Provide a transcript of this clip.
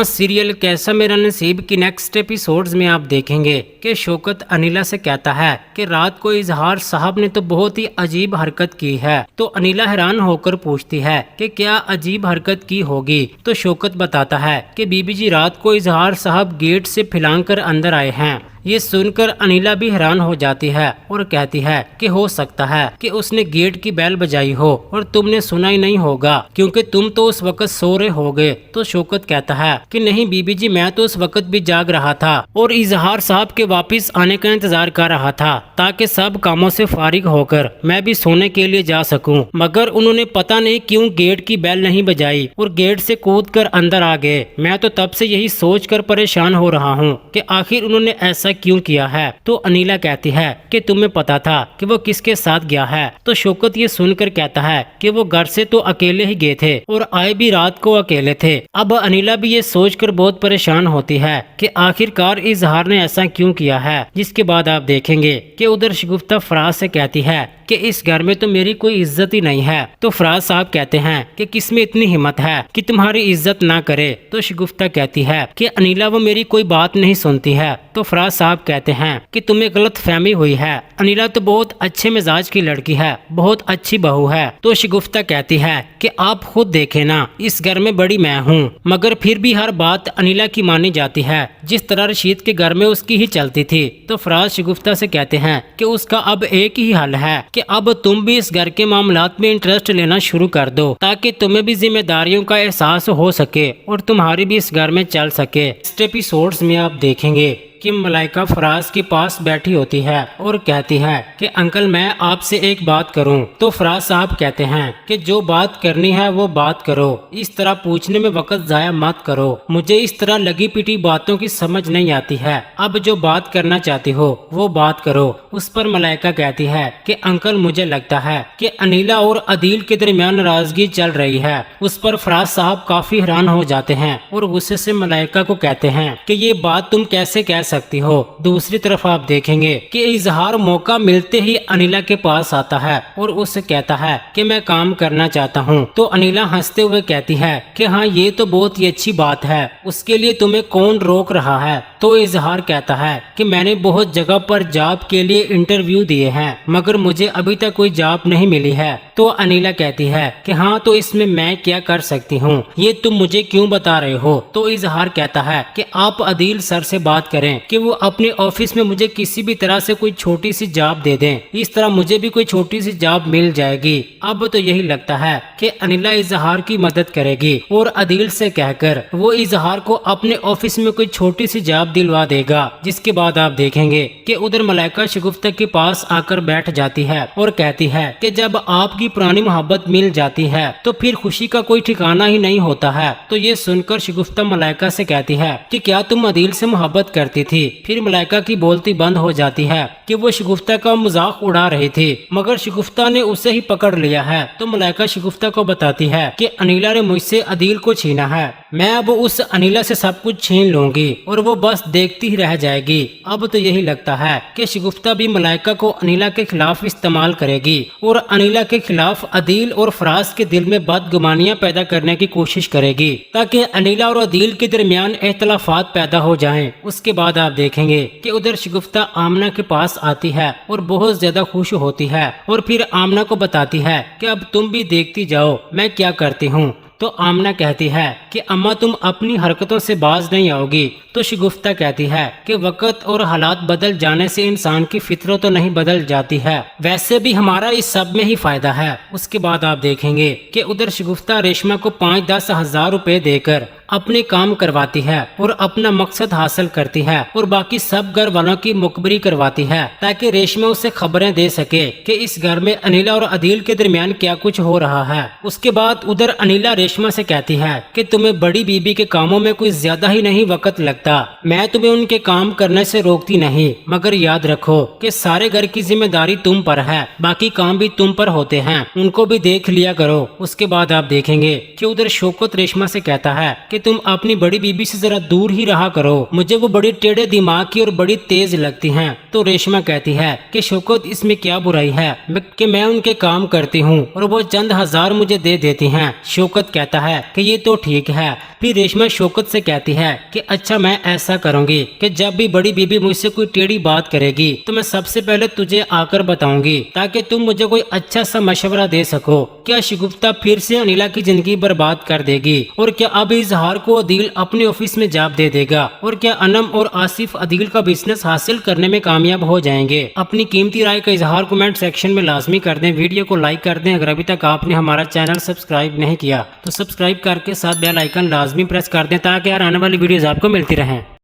Serial कैसा मेरा नसीब की नेक्स्ट एपिसोड्स में आप देखेंगे कि शौकत अनिला से कहता है कि रात को इजहार साहब ने तो बहुत ही अजीब हरकत की है। तो अनिला हैरान होकर पूछती है कि क्या अजीब हरकत की होगी। तो शौकत बताता है कि बीबी जी रात को इजहार साहब गेट से फिलांग कर अंदर आए हैं। ये सुनकर अनिला भी हैरान हो जाती है और कहती है कि हो सकता है कि उसने गेट की बेल बजाई हो और तुमने सुना ही नहीं होगा क्योंकि तुम तो उस वक्त सो रहे होगे। तो शौकत कहता है कि नहीं बीबी जी, मैं तो उस वक्त भी जाग रहा था और इजहार साहब के वापस आने का इंतजार कर रहा था ताकि सब कामों से फारिग होकर मैं भी सोने के लिए जा सकूं। मगर उन्होंने पता नहीं क्यों गेट की बेल नहीं बजाई और गेट से कूद कर अंदर आ गए। मैं तो तब से यही सोच कर परेशान हो रहा हूँ कि आखिर उन्होंने ऐसा क्यों किया है। तो अनिला कहती है कि तुम्हें पता था कि वो किसके साथ गया है। तो शौकत ये सुनकर कहता है कि वो घर से तो अकेले ही गए थे और आए भी रात को अकेले थे। अब अनिला भी ये सोचकर बहुत परेशान होती है कि आखिरकार इजहार ने ऐसा क्यों किया है। जिसके बाद आप देखेंगे कि उधर शगुफ्ता फराज से कहती है कि इस घर में तो मेरी कोई इज्जत ही नहीं है। तो फराज साहब कहते हैं कि किसमें इतनी हिम्मत है कि तुम्हारी इज्जत ना करे। तो शगुफ्ता कहती है कि अनिला वो मेरी कोई बात नहीं सुनती है। तो फराज साहब कहते हैं कि तुम्हें गलत फहमी हुई है, अनिला तो बहुत अच्छे मिजाज की लड़की है, बहुत अच्छी बहू है। तो शगुफ्ता कहती है कि आप खुद देखें ना, इस घर में बड़ी मैं हूँ मगर फिर भी हर बात अनिला की मानी जाती है जिस तरह रशीद के घर में उसकी ही चलती थी। तो फराज शगुफ्ता से कहते हैं कि उसका अब एक ही हल है कि अब तुम भी इस घर के मामलात में इंटरेस्ट लेना शुरू कर दो ताकि तुम्हें भी जिम्मेदारियों का एहसास हो सके और तुम्हारी भी इस घर में चल सके। नेक्स्ट एपिसोड्स में आप देखेंगे कि मलाइका फराज के पास बैठी होती है और कहती है कि अंकल मैं आपसे एक बात करूं। तो फराज साहब कहते हैं कि जो बात करनी है वो बात करो, इस तरह पूछने में वक्त जाया मत करो, मुझे इस तरह लगी पिटी बातों की समझ नहीं आती है, अब जो बात करना चाहती हो वो बात करो। उस पर मलाइका कहती है कि अंकल मुझे लगता है कि अनिला और अदील के दरमियान नाराजगी चल रही है। उस पर फराज साहब काफी हैरान हो जाते हैं और गुस्से से मलाइका को कहते हैं कि ये बात तुम कैसे कह सकती हो। दूसरी तरफ आप देखेंगे कि इजहार मौका मिलते ही अनिला के पास आता है और उससे कहता है कि मैं काम करना चाहता हूँ। तो अनिला हंसते हुए कहती है कि हाँ ये तो बहुत ही अच्छी बात है, उसके लिए तुम्हें कौन रोक रहा है। तो इजहार कहता है कि मैंने बहुत जगह पर जॉब के लिए इंटरव्यू दिए हैं मगर मुझे अभी तक कोई जॉब नहीं मिली है। तो अनिला कहती है कि हाँ तो इसमें मैं क्या कर सकती हूँ, ये तुम मुझे क्यों बता रहे हो। तो इजहार कहता है कि आप अदील सर से बात करें कि वो अपने ऑफिस में मुझे किसी भी तरह से कोई छोटी सी जॉब दे दें, इस तरह मुझे भी कोई छोटी सी जॉब मिल जाएगी। अब तो यही लगता है कि अनिला इजहार की मदद करेगी और अदील से कहकर वो इजहार को अपने ऑफिस में कोई छोटी सी जॉब दिलवा देगा। जिसके बाद आप देखेंगे कि उधर मलाइका शगुफ्ता के पास आकर बैठ जाती है और कहती है कि जब आपकी पुरानी मोहब्बत मिल जाती है तो फिर खुशी का कोई ठिकाना ही नहीं होता है। तो ये सुनकर शगुफ्ता मलाइका से कहती है कि क्या तुम अदील से मोहब्बत करती थी। फिर मलाइका की बोलती बंद हो जाती है कि वो शगुफ्ता का मजाक उड़ा रही थी मगर शगुफ्ता ने उसे ही पकड़ लिया है। तो मलाइका शगुफ्ता को बताती है कि अनिला ने मुझसे अदील को छीना है, मैं अब उस अनिला से सब कुछ छीन लूंगी और वो बस देखती ही रह जाएगी। अब तो यही लगता है कि शगुफ्ता भी मलाइका को अनिला के खिलाफ इस्तेमाल करेगी और अनिला के खिलाफ अदील और फराज के दिल में बदगुमानियां पैदा करने की कोशिश करेगी ताकि अनिला और अदील के दरमियान इख्तलाफात पैदा हो जाएं। उसके बाद आप देखेंगे कि उधर शगुफ्ता आमना के पास आती है और बहुत ज्यादा खुश होती है और फिर आमना को बताती है कि अब तुम भी देखती जाओ मैं क्या करती हूँ। तो आमना कहती है कि अम्मा तुम अपनी हरकतों से बाज नहीं आओगी। तो शगुफ्ता कहती है कि वक्त और हालात बदल जाने से इंसान की फितरत तो नहीं बदल जाती है, वैसे भी हमारा इस सब में ही फायदा है। उसके बाद आप देखेंगे कि उधर शगुफ्ता रेशमा को 5-10 हजार रुपए देकर अपने काम करवाती है और अपना मकसद हासिल करती है और बाकी सब घर वालों की मुखबरी करवाती है ताकि रेशमा उसे खबरें दे सके कि इस घर में अनिला और अदील के दरमियान क्या कुछ हो रहा है। उसके बाद उधर अनिला रेशमा से कहती है कि तुम्हें बड़ी बीबी के कामों में कोई ज्यादा ही नहीं वक्त लगता, मैं तुम्हें उनके काम करने से रोकती नहीं मगर याद रखो कि सारे घर की जिम्मेदारी तुम पर है, बाकी काम भी तुम पर होते हैं, उनको भी देख लिया करो। उसके बाद आप देखेंगे कि उधर शौकत रेशमा से कहता है कि कि तुम अपनी बड़ी बीबी से जरा दूर ही रहा करो, मुझे वो बड़ी टेढ़े दिमाग की और बड़ी तेज लगती हैं। तो रेशमा कहती है कि शौकत इसमें क्या बुराई है कि मैं उनके काम करती हूँ और वो चंद हजार मुझे दे देती हैं। शौकत कहता है कि ये तो ठीक है। फिर रेशमा शौकत से कहती है कि अच्छा मैं ऐसा करूंगी कि जब भी बड़ी बीबी मुझसे कोई टेढ़ी बात करेगी तो मैं सबसे पहले तुझे आकर बताऊंगी ताकि तुम मुझे कोई अच्छा सा मशवरा दे सको। क्या शगुफ्ता फिर से अनिला की जिंदगी बर्बाद कर देगी और क्या अब इजहार को अदील अपने ऑफिस में जॉब दे देगा और क्या अनम और आसिफ अदील का बिजनेस हासिल करने में कामयाब हो जाएंगे। अपनी कीमती राय का इजहार कमेंट सेक्शन में लाजमी कर दें, वीडियो को लाइक कर दें। अगर अभी तक आपने हमारा चैनल सब्सक्राइब नहीं किया तो सब्सक्राइब करके साथ बेल आइकन लाजमी प्रेस कर दें ताकि आने वाली वीडियोस आपको मिलती रहें।